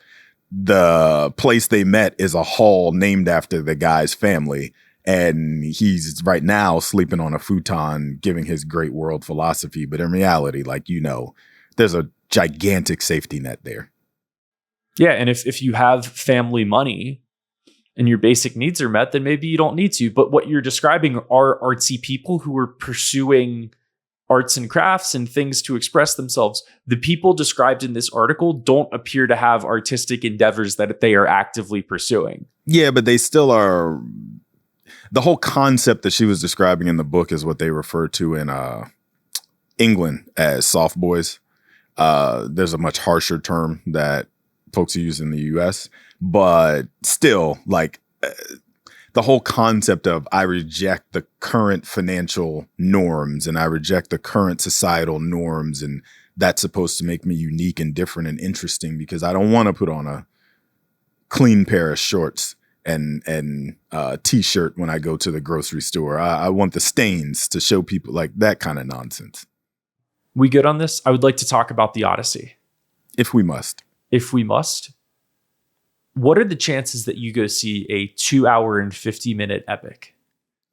The place they met is a hall named after the guy's family. And he's right now sleeping on a futon, giving his great world philosophy. But in reality, like, there's a gigantic safety net there. Yeah. And if you have family money and your basic needs are met, then maybe you don't need to. But what you're describing are artsy people who are pursuing arts and crafts and things to express themselves. The people described in this article don't appear to have artistic endeavors that they are actively pursuing. Yeah, but they still are. The whole concept that she was describing in the book is what they refer to in England as soft boys. There's a much harsher term that folks use in the US, but still, like, the whole concept of I reject the current financial norms and I reject the current societal norms, and that's supposed to make me unique and different and interesting because I don't want to put on a clean pair of shorts and t-shirt when I go to the grocery store. I want the stains to show people, like, that kind of nonsense. We good on this? I would like to talk about the Odyssey. If we must. What are the chances that you go see a 2 hour and 50-minute epic?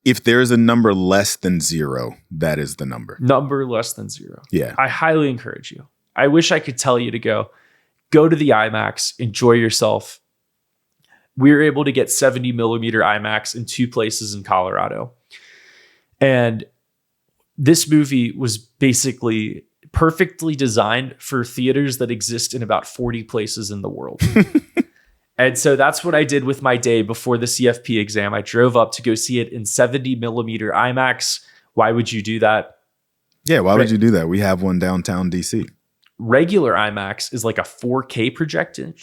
If there's a number less than 0, that is the number. Number less than 0. Yeah. I highly encourage you. I wish I could tell you to go to the IMAX, enjoy yourself. We were able to get 70 millimeter IMAX in 2 places in Colorado. And this movie was basically perfectly designed for theaters that exist in about 40 places in the world. And so that's what I did with my day before the CFP exam. I drove up to go see it in 70 millimeter IMAX. Why would you do that? Yeah, why would you do that? We have one downtown DC. Regular IMAX is like a 4K projection,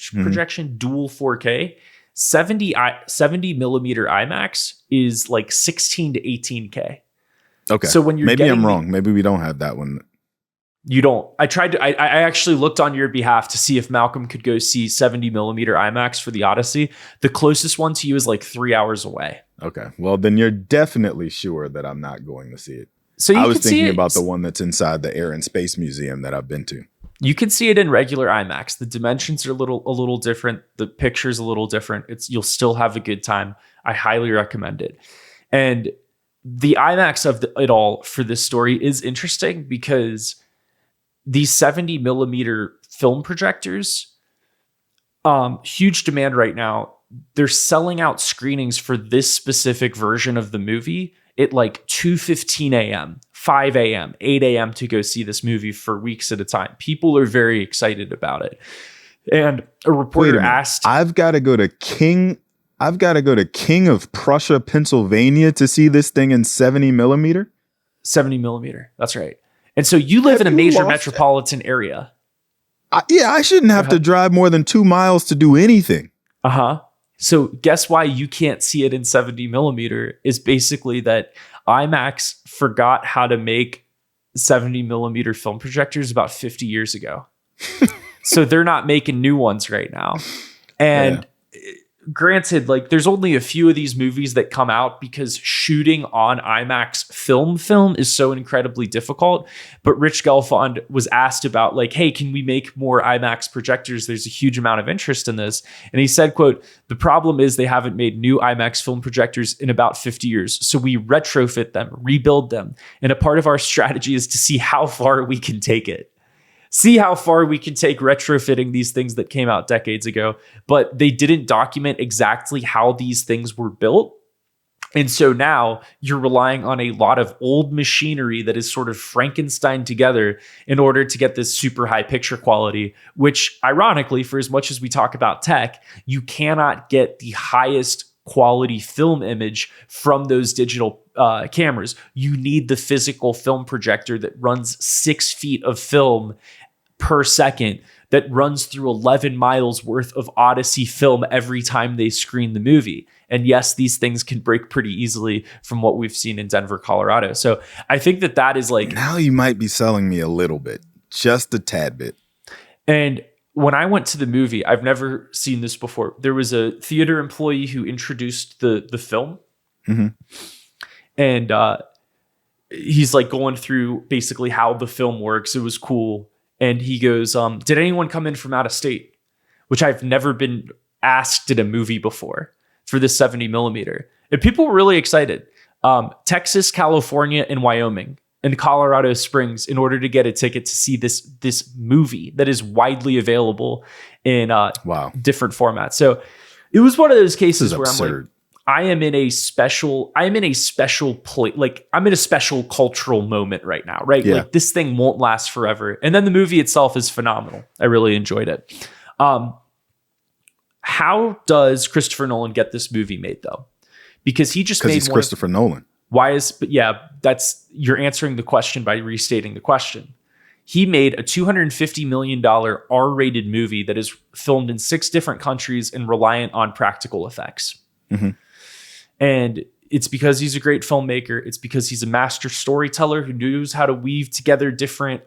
dual 4K. 70 millimeter IMAX is like 16 to 18K. Okay. So when you're maybe I'm wrong. Maybe we don't have that one. You don't. I actually looked on your behalf to see if Malcolm could go see 70 millimeter IMAX for the Odyssey. The closest one to you is like 3 hours away. Okay. Well, then you're definitely sure that I'm not going to see it. So I was thinking about the one that's inside the Air and Space Museum that I've been to. You can see it in regular IMAX. The dimensions are a little different. The picture's a little different. You'll still have a good time. I highly recommend it. And the IMAX of it all for this story is interesting because these 70 millimeter film projectors, huge demand right now. They're selling out screenings for this specific version of the movie at like 2:15 a.m., 5 a.m., 8 a.m. to go see this movie for weeks at a time. People are very excited about it. And a reporter asked, I've got to go to King of Prussia, Pennsylvania to see this thing in 70 millimeter? 70 millimeter. That's right. And so you live in a major metropolitan area. I shouldn't have to drive more than 2 miles to do anything. Uh-huh. So guess why you can't see it in 70 millimeter is basically that IMAX forgot how to make 70 millimeter film projectors about 50 years ago. So they're not making new ones right now. And granted, like, there's only a few of these movies that come out because shooting on IMAX film is so incredibly difficult. But Rich Gelfond was asked about, like, hey, can we make more IMAX projectors? There's a huge amount of interest in this. And he said, quote, the problem is they haven't made new IMAX film projectors in about 50 years. So we retrofit them, rebuild them. And a part of our strategy is to see how far we can take it. See how far we can take retrofitting these things that came out decades ago, but they didn't document exactly how these things were built. And so now you're relying on a lot of old machinery that is sort of Frankenstein together in order to get this super high picture quality, which ironically, for as much as we talk about tech, you cannot get the highest quality film image from those digital cameras. You need the physical film projector that runs 6 feet of film per second, that runs through 11 miles worth of Odyssey film every time they screen the movie. And yes, these things can break pretty easily from what we've seen in Denver, Colorado. So I think that is like... Now you might be selling me a little bit, just a tad bit. And when I went to the movie, I've never seen this before. There was a theater employee who introduced the film. Mm-hmm. And he's like going through basically how the film works. It was cool. And he goes, did anyone come in from out of state? Which I've never been asked in a movie before for this 70 millimeter. And people were really excited. Texas, California, and Wyoming, and Colorado Springs in order to get a ticket to see this movie that is widely available in different formats. So it was one of those cases where I'm like, I am in a special place. Like I'm in a special cultural moment right now, right? Yeah. Like this thing won't last forever. And then the movie itself is phenomenal. I really enjoyed it. How does Christopher Nolan get this movie made though? Because he just made he's Christopher Nolan. You're answering the question by restating the question. He made a $250 million R-rated movie that is filmed in 6 different countries and reliant on practical effects. Mm-hmm. And it's because he's a great filmmaker. It's because he's a master storyteller who knows how to weave together different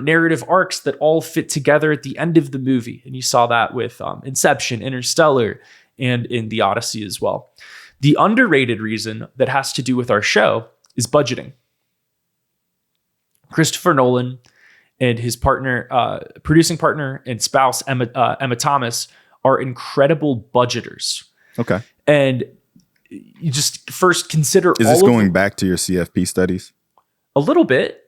narrative arcs that all fit together at the end of the movie. And you saw that with Inception, Interstellar, and in The Odyssey as well. The underrated reason that has to do with our show is budgeting. Christopher Nolan and his partner, producing partner and spouse, Emma Thomas, are incredible budgeters. Okay. And you just first consider Is this going back to your CFP studies? A little bit.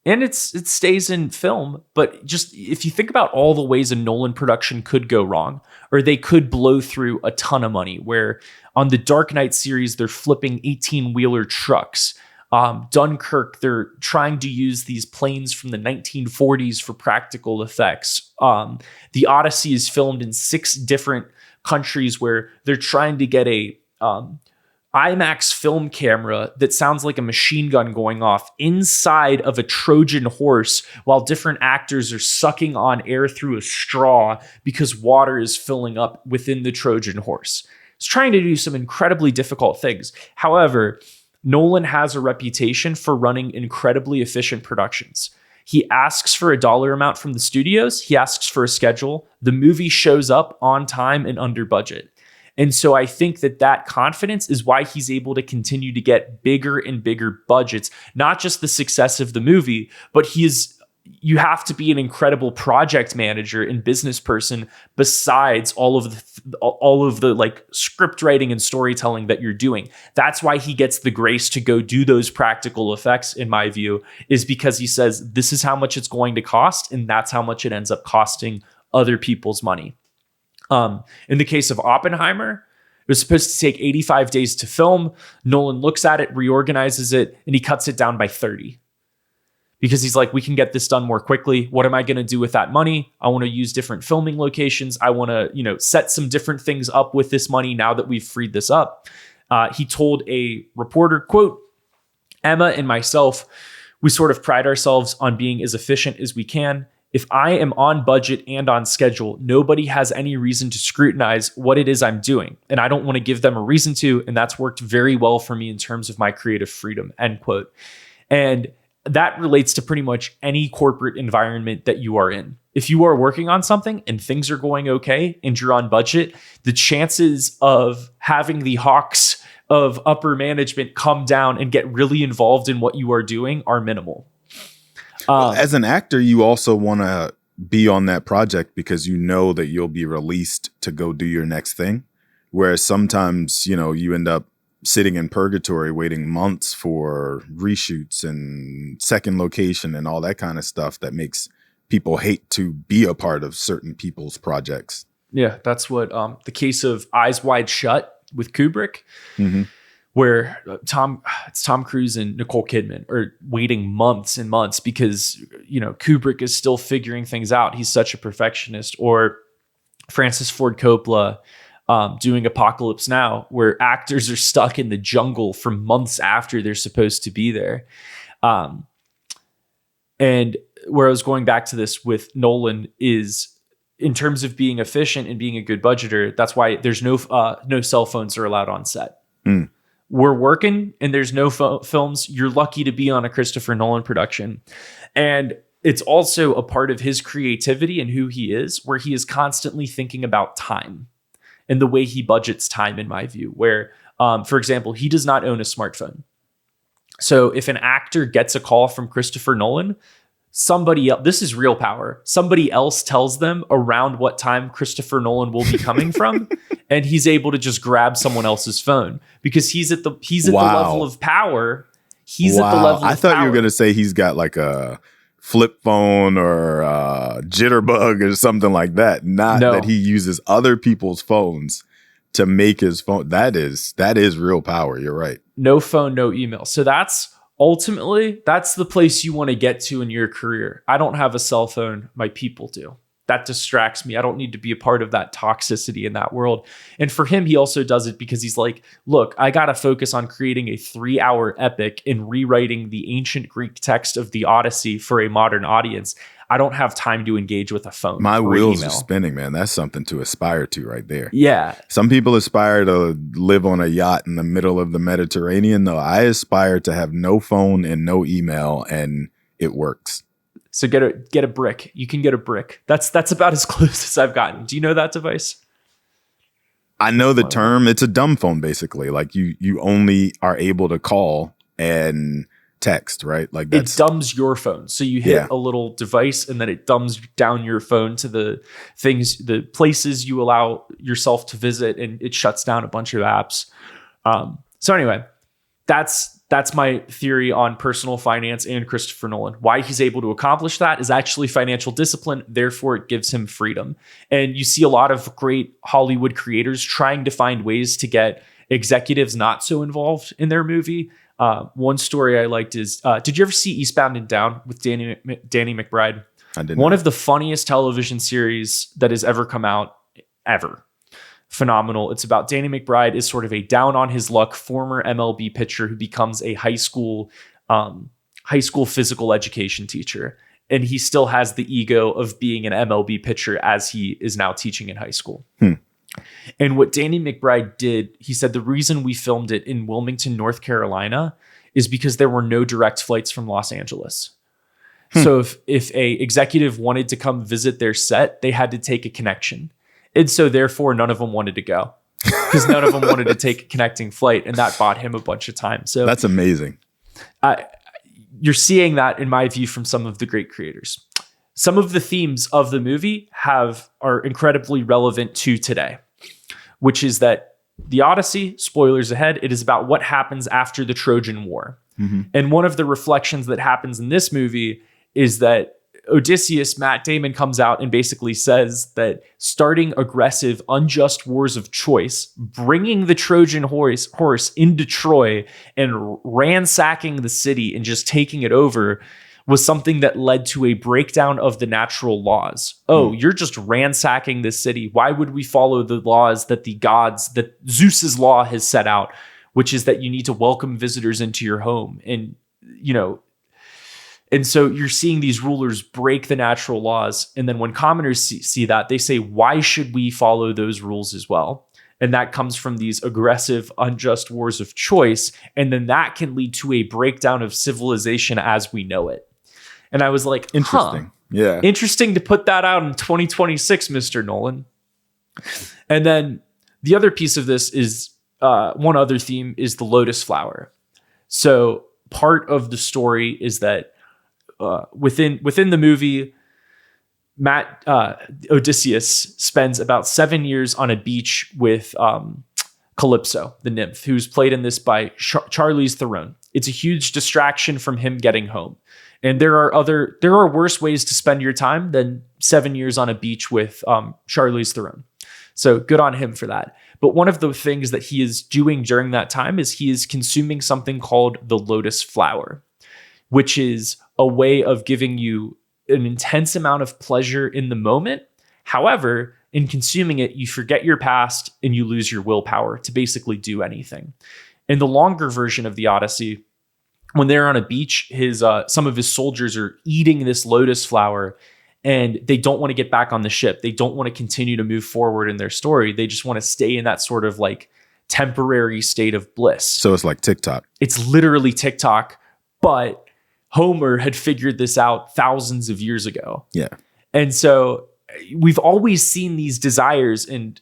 And it stays in film, but just if you think about all the ways a Nolan production could go wrong, or they could blow through a ton of money, where on the Dark Knight series, they're flipping 18-wheeler trucks. Dunkirk, they're trying to use these planes from the 1940s for practical effects. The Odyssey is filmed in 6 different countries where they're trying to get a IMAX film camera that sounds like a machine gun going off inside of a Trojan horse while different actors are sucking on air through a straw because water is filling up within the Trojan horse. It's trying to do some incredibly difficult things. However, Nolan has a reputation for running incredibly efficient productions. He asks for a dollar amount from the studios. He asks for a schedule. The movie shows up on time and under budget. And so I think that confidence is why he's able to continue to get bigger and bigger budgets, not just the success of the movie, but you have to be an incredible project manager and business person besides all of the like script writing and storytelling that you're doing. That's why he gets the grace to go do those practical effects, in my view, is because he says, this is how much it's going to cost. And that's how much it ends up costing other people's money. In the case of Oppenheimer, it was supposed to take 85 days to film. Nolan looks at it, reorganizes it, and he cuts it down by 30. Because he's like, we can get this done more quickly. What am I going to do with that money? I want to use different filming locations. I want to, set some different things up with this money now that we've freed this up. He told a reporter, quote, Emma and myself, we sort of pride ourselves on being as efficient as we can. If I am on budget and on schedule, nobody has any reason to scrutinize what it is I'm doing. And I don't want to give them a reason to. And that's worked very well for me in terms of my creative freedom, end quote. And that relates to pretty much any corporate environment that you are in. If you are working on something and things are going okay and you're on budget, the chances of having the hawks of upper management come down and get really involved in what you are doing are minimal. As an actor, you also want to be on that project because you know that you'll be released to go do your next thing. Whereas sometimes, you end up sitting in purgatory waiting months for reshoots and second location and all that kind of stuff that makes people hate to be a part of certain people's projects. Yeah, that's what the case of Eyes Wide Shut with Kubrick. Mm-hmm. Where Tom Cruise and Nicole Kidman are waiting months and months because, Kubrick is still figuring things out. He's such a perfectionist. Or Francis Ford Coppola doing Apocalypse Now, where actors are stuck in the jungle for months after they're supposed to be there. And where I was going back to this with Nolan is in terms of being efficient and being a good budgeter. That's why there's no cell phones are allowed on set. Mm. We're working and there's no films. You're lucky to be on a Christopher Nolan production. And it's also a part of his creativity and who he is, where he is constantly thinking about time and the way he budgets time, in my view, where, for example, he does not own a smartphone. So if an actor gets a call from Christopher Nolan, somebody else, this is real power. Somebody else tells them around what time Christopher Nolan will be coming from. and he's able to just grab someone else's phone because he's at the level of power. He's at the level of I thought power. you were going to say he's got like a flip phone or a jitterbug or something like that. Not that he uses other people's phones to make his phone. That is real power. You're right. No phone, no email. So that's the place you want to get to in your career. I don't have a cell phone. My people do. That distracts me. I don't need to be a part of that toxicity in that world. And for him, he also does it because he's like, look, I got to focus on creating a 3-hour epic and rewriting the ancient Greek text of the Odyssey for a modern audience. I don't have time to engage with a phone. My wheels are spinning, man. That's something to aspire to right there. Yeah. Some people aspire to live on a yacht in the middle of the Mediterranean. No, I aspire to have no phone and no email, and it works. So get a brick. You can get a brick. That's about as close as I've gotten. Do you know that device? I know the term. It's a dumb phone, basically. Like you only are able to call and text, right? Like it dumbs your phone. So you hit a little device and then it dumbs down your phone to the places you allow yourself to visit, and it shuts down a bunch of apps. So anyway, that's my theory on personal finance and Christopher Nolan. Why he's able to accomplish that is actually financial discipline. Therefore, it gives him freedom. And you see a lot of great Hollywood creators trying to find ways to get executives not so involved in their movie. One story I liked is, did you ever see Eastbound and Down with Danny McBride? I did. One of the funniest television series that has ever come out, ever. Phenomenal. It's about Danny McBride is sort of a down on his luck former MLB pitcher who becomes a high school physical education teacher. And he still has the ego of being an MLB pitcher as he is now teaching in high school. And what Danny McBride did, he said the reason we filmed it in Wilmington, North Carolina is because there were no direct flights from Los Angeles. So if a executive wanted to come visit their set, they had to take a connection. And so therefore, none of them wanted to go because none of them wanted to take a connecting flight. And that bought him a bunch of time. So that's amazing. You're seeing that, in my view, from some of the great creators. Some of the themes of the movie are incredibly relevant to today, which is that the Odyssey, spoilers ahead, it is about what happens after the Trojan War. And one of the reflections that happens in this movie is that Odysseus, Matt Damon, comes out and basically says that starting aggressive, unjust wars of choice, bringing the Trojan horse into Troy and ransacking the city and just taking it over was something that led to a breakdown of the natural laws. You're just ransacking the city. Why would we follow the laws that that Zeus's law has set out, which is that you need to welcome visitors into your home? And so you're seeing these rulers break the natural laws. And then when commoners see that, they say, why should we follow those rules as well? And that comes from these aggressive, unjust wars of choice. And then that can lead to a breakdown of civilization as we know it. And I was like, interesting. Yeah. Interesting to put that out in 2026, Mr. Nolan. And then the other piece of this is, one other theme is the lotus flower. So part of the story is that within the movie, Odysseus spends about 7 years on a beach with Calypso, the nymph, who's played in this by Charlize Theron. It's a huge distraction from him getting home. And there are worse ways to spend your time than 7 years on a beach with Charlize Theron. So good on him for that. But one of the things that he is doing during that time is he is consuming something called the lotus flower, which is a way of giving you an intense amount of pleasure in the moment. However, in consuming it, you forget your past and you lose your willpower to basically do anything. In the longer version of the Odyssey, when they're on a beach, some of his soldiers are eating this lotus flower and they don't want to get back on the ship. They don't want to continue to move forward in their story. They just want to stay in that sort of like temporary state of bliss. So it's like TikTok. It's literally TikTok, but Homer had figured this out thousands of years ago. Yeah. And so we've always seen these desires and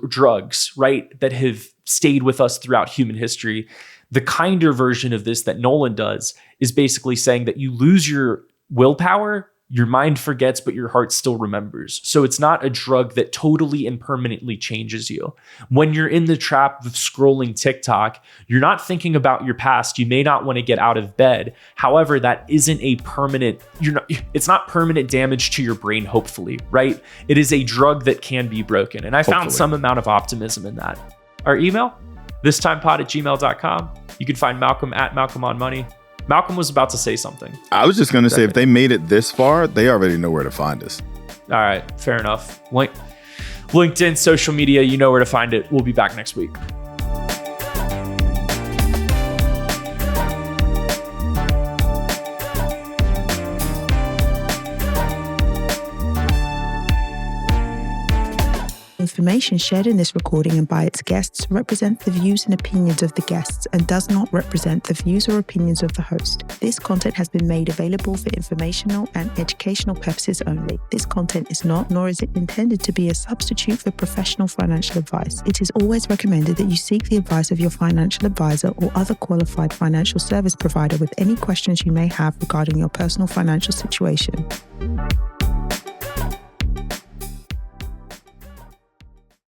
drugs, right, that have stayed with us throughout human history. The kinder version of this that Nolan does is basically saying that you lose your willpower, Your mind forgets, but your heart still remembers. So it's not a drug that totally and permanently changes you. When you're in the trap of scrolling TikTok, you're not thinking about your past. You may not want to get out of bed. However, that isn't a permanent, it's not permanent damage to your brain, hopefully, right? It is a drug that can be broken. And I found some amount of optimism in that. Our email, thistimepod@gmail.com. You can find Malcolm at Malcolm on Money. Malcolm was about to say something. I was just going to say, if they made it this far, they already know where to find us. All right, fair enough. LinkedIn, social media, you know where to find it. We'll be back next week. Information shared in this recording and by its guests represent the views and opinions of the guests and does not represent the views or opinions of the host. This content has been made available for informational and educational purposes only. This content is not, nor is it intended to be a substitute for professional financial advice. It is always recommended that you seek the advice of your financial advisor or other qualified financial service provider with any questions you may have regarding your personal financial situation.